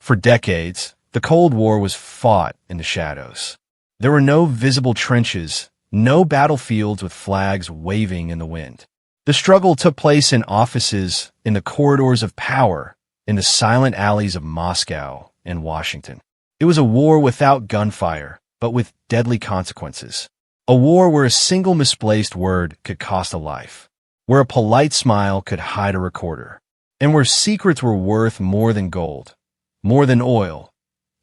For decades, the Cold War was fought in the shadows. There were no visible trenches, no battlefields with flags waving in the wind. The struggle took place in offices, in the corridors of power, in the silent alleys of Moscow and Washington. It was a war without gunfire, but with deadly consequences. A war where a single misplaced word could cost a life, where a polite smile could hide a recorder, and where secrets were worth more than gold, more than oil,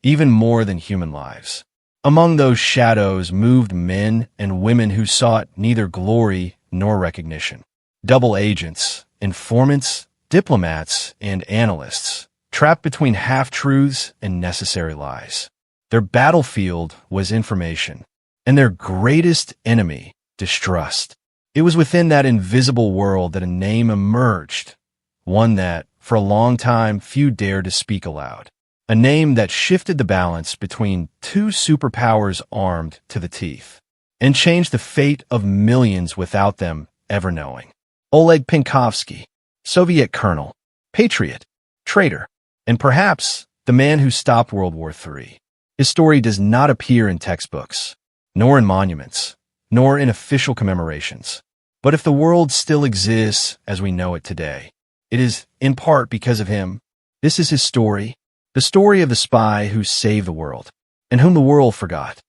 even more than human lives. Among those shadows moved men and women who sought neither glory nor recognition. Double agents, informants, diplomats, and analysts, trapped between half-truths and necessary lies. Their battlefield was information, and their greatest enemy, distrust. It was within that invisible world that a name emerged, one that, for a long time, few dared to speak aloud. A name that shifted the balance between two superpowers armed to the teeth, and changed the fate of millions without them ever knowing. Oleg Penkovsky, Soviet colonel, patriot, traitor, and perhaps the man who stopped World War III. His story does not appear in textbooks, nor in monuments, nor in official commemorations. But if the world still exists as we know it today, it is in part because of him. This is his story, the story of the spy who saved the world, and whom the world forgot.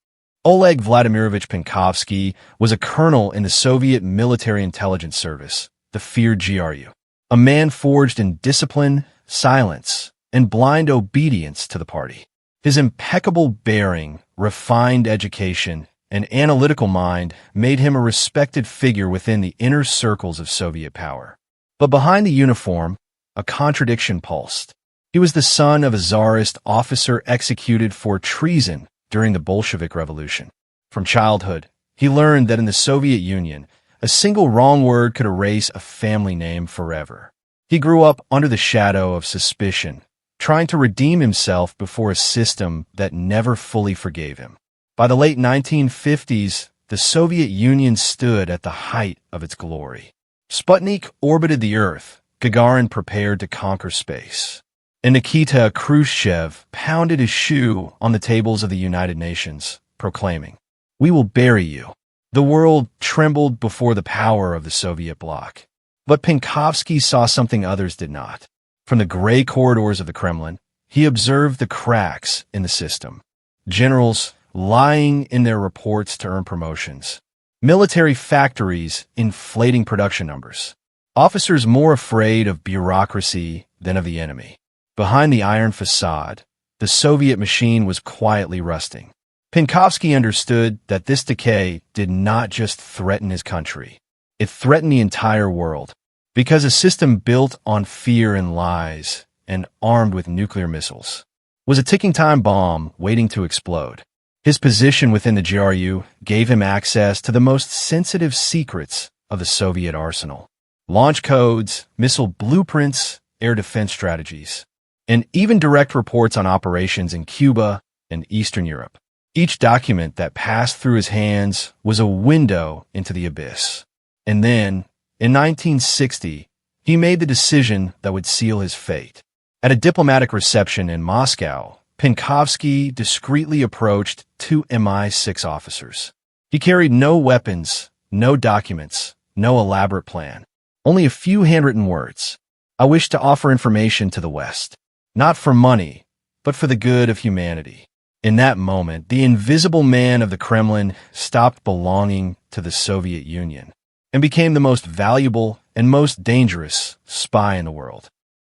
Oleg Vladimirovich Penkovsky was a colonel in the Soviet Military Intelligence Service, the feared GRU, a man forged in discipline, silence, and blind obedience to the party. His impeccable bearing, refined education, and analytical mind made him a respected figure within the inner circles of Soviet power. But behind the uniform, a contradiction pulsed. He was the son of a czarist officer executed for treason during the Bolshevik Revolution. From childhood, he learned that in the Soviet Union, a single wrong word could erase a family name forever. He grew up under the shadow of suspicion, trying to redeem himself before a system that never fully forgave him. By the late 1950s, the Soviet Union stood at the height of its glory. Sputnik orbited the Earth, Gagarin prepared to conquer space, and Nikita Khrushchev pounded his shoe on the tables of the United Nations, proclaiming, "We will bury you." The world trembled before the power of the Soviet bloc. But Penkovsky saw something others did not. From the gray corridors of the Kremlin, he observed the cracks in the system. Generals lying in their reports to earn promotions. Military factories inflating production numbers. Officers more afraid of bureaucracy than of the enemy. Behind the iron facade, the Soviet machine was quietly rusting. Penkovsky understood that this decay did not just threaten his country. It threatened the entire world, because a system built on fear and lies and armed with nuclear missiles was a ticking time bomb waiting to explode. His position within the GRU gave him access to the most sensitive secrets of the Soviet arsenal. Launch codes, missile blueprints, air defense strategies, and even direct reports on operations in Cuba and Eastern Europe. Each document that passed through his hands was a window into the abyss. And then, in 1960, he made the decision that would seal his fate. At a diplomatic reception in Moscow, Penkovsky discreetly approached two MI6 officers. He carried no weapons, no documents, no elaborate plan, only a few handwritten words. "I wish to offer information to the West, not for money, but for the good of humanity." In that moment, the invisible man of the Kremlin stopped belonging to the Soviet Union and became the most valuable and most dangerous spy in the world.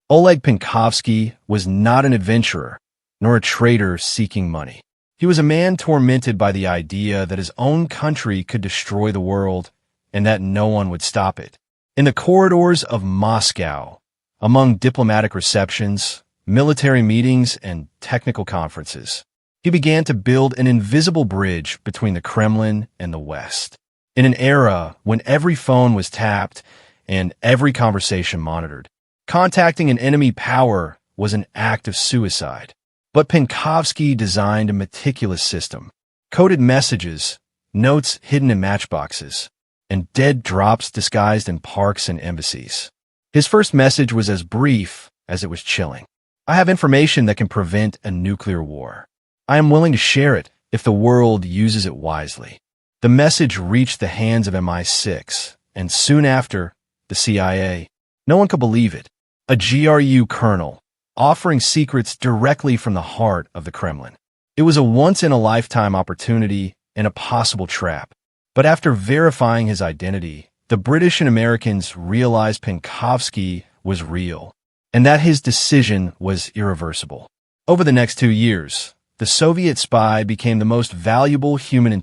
Oleg Penkovsky was not an adventurer, nor a traitor seeking money. He was a man tormented by the idea that his own country could destroy the world and that no one would stop it. In the corridors of Moscow, among diplomatic receptions, military meetings, and technical conferences, he began to build an invisible bridge between the Kremlin and the West. In an era when every phone was tapped and every conversation monitored, contacting an enemy power was an act of suicide. But Penkovsky designed a meticulous system, coded messages, notes hidden in matchboxes, and dead drops disguised in parks and embassies. His first message was as brief as it was chilling. I have information that can prevent a nuclear war. I am willing to share it if the world uses it wisely. The message reached the hands of MI6, and soon after, the CIA. No one could believe it. A GRU colonel, offering secrets directly from the heart of the Kremlin. It was a once-in-a-lifetime opportunity and a possible trap. But after verifying his identity, the British and Americans realized Penkovsky was real, and that his decision was irreversible. Over the next 2 years, the Soviet spy became the most valuable human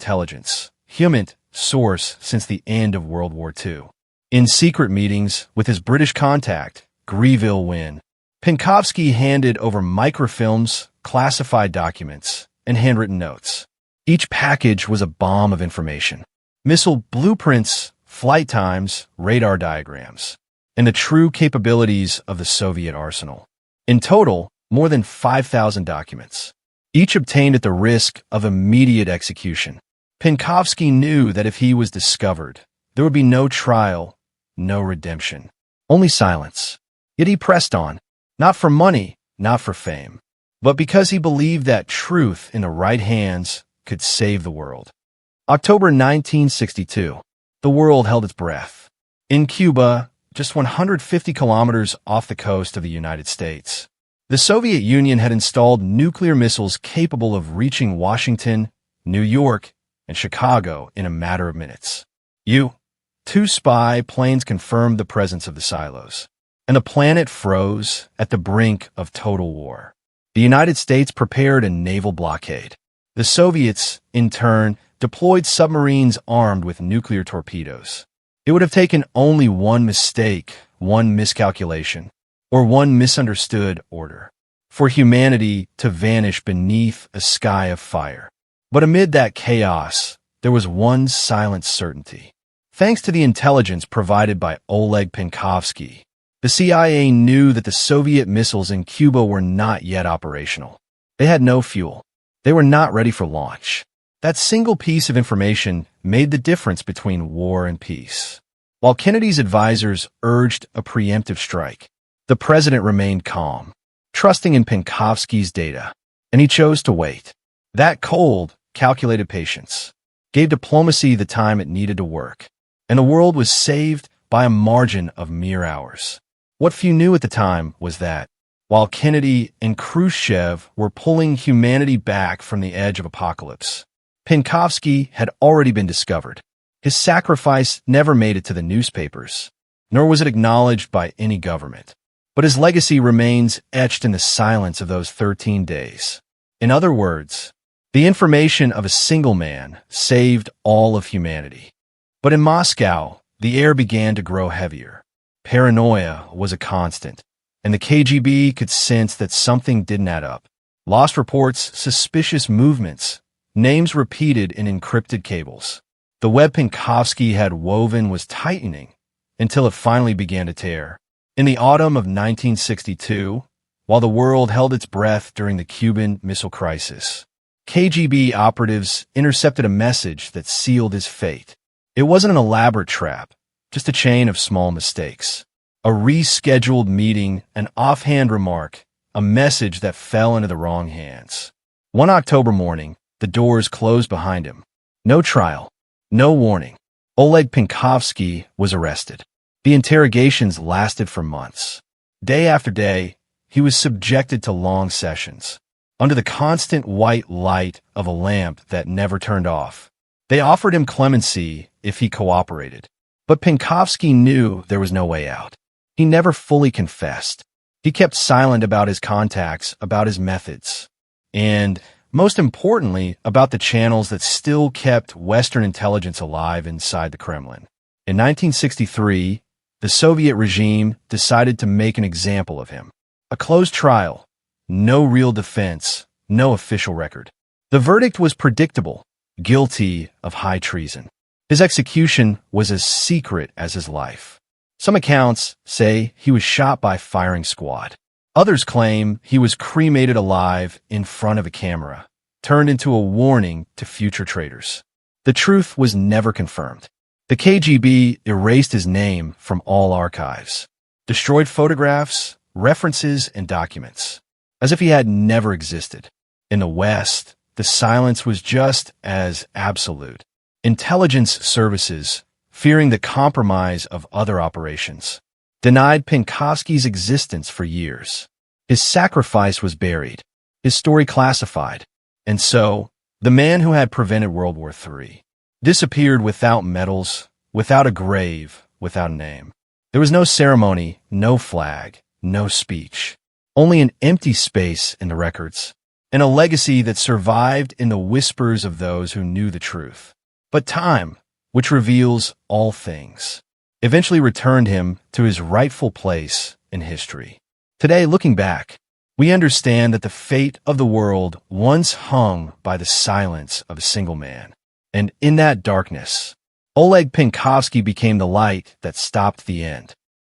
source since the end of World War II. In secret meetings with his British contact, Greville Wynne, Penkovsky handed over microfilms, classified documents, and handwritten notes. Each package was a bomb of information. Missile blueprints, flight times, radar diagrams, and the true capabilities of the Soviet arsenal. In total, more than 5,000 documents, each obtained at the risk of immediate execution. Penkovsky knew that if he was discovered, there would be no trial, no redemption, only silence. Yet he pressed on, not for money, not for fame, but because he believed that truth in the right hands could save the world. October 1962. The world held its breath. In Cuba, just 150 kilometers off the coast of the United States, the Soviet Union had installed nuclear missiles capable of reaching Washington, New York, and Chicago in a matter of minutes. Two spy planes confirmed the presence of the silos, and the planet froze at the brink of total war. The United States prepared a naval blockade. The Soviets, in turn, deployed submarines armed with nuclear torpedoes. It would have taken only one mistake, one miscalculation, or one misunderstood order for humanity to vanish beneath a sky of fire. But amid that chaos, there was one silent certainty. Thanks to the intelligence provided by Oleg Penkovsky, the CIA knew that the Soviet missiles in Cuba were not yet operational. They had no fuel. They were not ready for launch. That single piece of information made the difference between war and peace. While Kennedy's advisors urged a preemptive strike, the president remained calm, trusting in Penkovsky's data, and he chose to wait. That cold, calculated patience gave diplomacy the time it needed to work, and the world was saved by a margin of mere hours. What few knew at the time was that, while Kennedy and Khrushchev were pulling humanity back from the edge of apocalypse, Penkovsky had already been discovered. His sacrifice never made it to the newspapers, nor was it acknowledged by any government. But his legacy remains etched in the silence of those 13 days. In other words, the information of a single man saved all of humanity. But in Moscow, the air began to grow heavier. Paranoia was a constant, and the KGB could sense that something didn't add up. Lost reports, suspicious movements, names repeated in encrypted cables. The web Penkovsky had woven was tightening until it finally began to tear. In the autumn of 1962, while the world held its breath during the Cuban Missile Crisis, KGB operatives intercepted a message that sealed his fate. It wasn't an elaborate trap, just a chain of small mistakes. A rescheduled meeting, an offhand remark, a message that fell into the wrong hands. One October morning, the doors closed behind him. No trial, no warning. Oleg Penkovsky was arrested. The interrogations lasted for months. Day after day, he was subjected to long sessions, under the constant white light of a lamp that never turned off. They offered him clemency if he cooperated, but Penkovsky knew there was no way out. He never fully confessed. He kept silent about his contacts, about his methods, and, most importantly, about the channels that still kept Western intelligence alive inside the Kremlin. In 1963, the Soviet regime decided to make an example of him. A closed trial, no real defense, no official record. The verdict was predictable, guilty of high treason. His execution was as secret as his life. Some accounts say he was shot by firing squad. Others claim he was cremated alive in front of a camera, turned into a warning to future traitors. The truth was never confirmed. The KGB erased his name from all archives, destroyed photographs, references, and documents. as if he had never existed. In the West, the silence was just as absolute. Intelligence services, fearing the compromise of other operations, denied Penkovsky's existence for years. His sacrifice was buried, his story classified, and so, the man who had prevented World War III disappeared without medals, without a grave, without a name. There was no ceremony, no flag, no speech, only an empty space in the records, and a legacy that survived in the whispers of those who knew the truth. But time, which reveals all things, eventually returned him to his rightful place in history. Today, looking back, we understand that the fate of the world once hung by the silence of a single man. And in that darkness, Oleg Penkovsky became the light that stopped the end.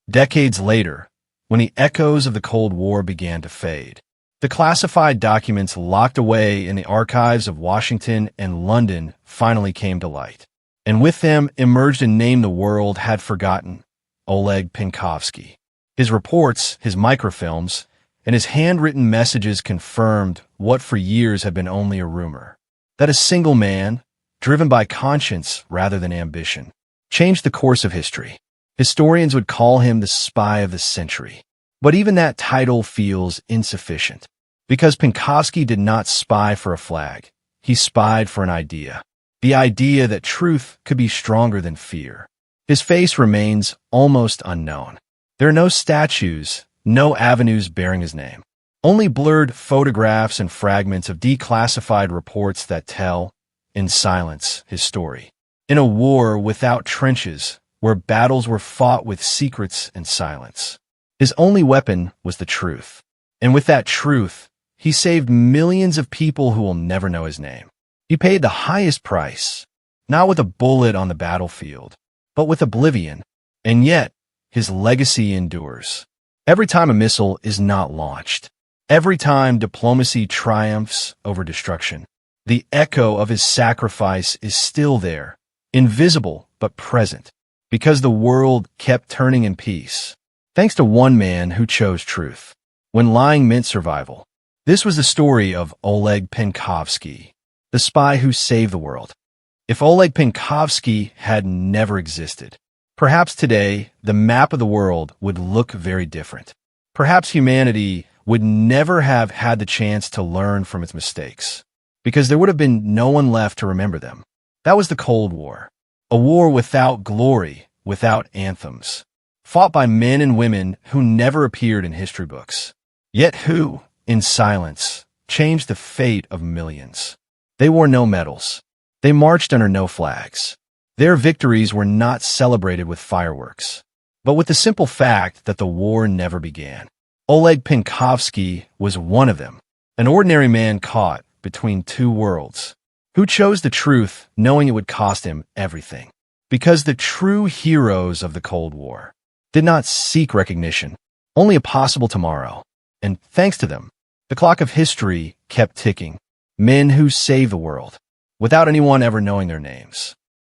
Decades later, when the echoes of the Cold War began to fade, the classified documents locked away in the archives of Washington and London finally came to light. And with them emerged a name the world had forgotten, Oleg Penkovsky. His reports, his microfilms, and his handwritten messages confirmed what for years had been only a rumor, that a single man, driven by conscience rather than ambition, changed the course of history. Historians would call him the spy of the century. But even that title feels insufficient, because Penkovsky did not spy for a flag. He spied for an idea, the idea that truth could be stronger than fear. His face remains almost unknown. There are no statues, no avenues bearing his name, only blurred photographs and fragments of declassified reports that tell, in silence, his story. In a war without trenches, where battles were fought with secrets and silence, his only weapon was the truth. And with that truth, he saved millions of people who will never know his name. He paid the highest price, not with a bullet on the battlefield, but with oblivion. And yet, his legacy endures. Every time a missile is not launched, every time diplomacy triumphs over destruction, the echo of his sacrifice is still there, invisible but present, because the world kept turning in peace, thanks to one man who chose truth, when lying meant survival. This was the story of Oleg Penkovsky, the spy who saved the world. If Oleg Penkovsky had never existed, perhaps today the map of the world would look very different. Perhaps humanity would never have had the chance to learn from its mistakes, because there would have been no one left to remember them. That was the Cold War, a war without glory, without anthems, fought by men and women who never appeared in history books, yet who, in silence, changed the fate of millions. They wore no medals. They marched under no flags. Their victories were not celebrated with fireworks, but with the simple fact that the war never began. Oleg Penkovsky was one of them, an ordinary man caught between two worlds, who chose the truth knowing it would cost him everything. Because the true heroes of the Cold War did not seek recognition, only a possible tomorrow. And thanks to them, the clock of history kept ticking. Men who saved the world, without anyone ever knowing their names.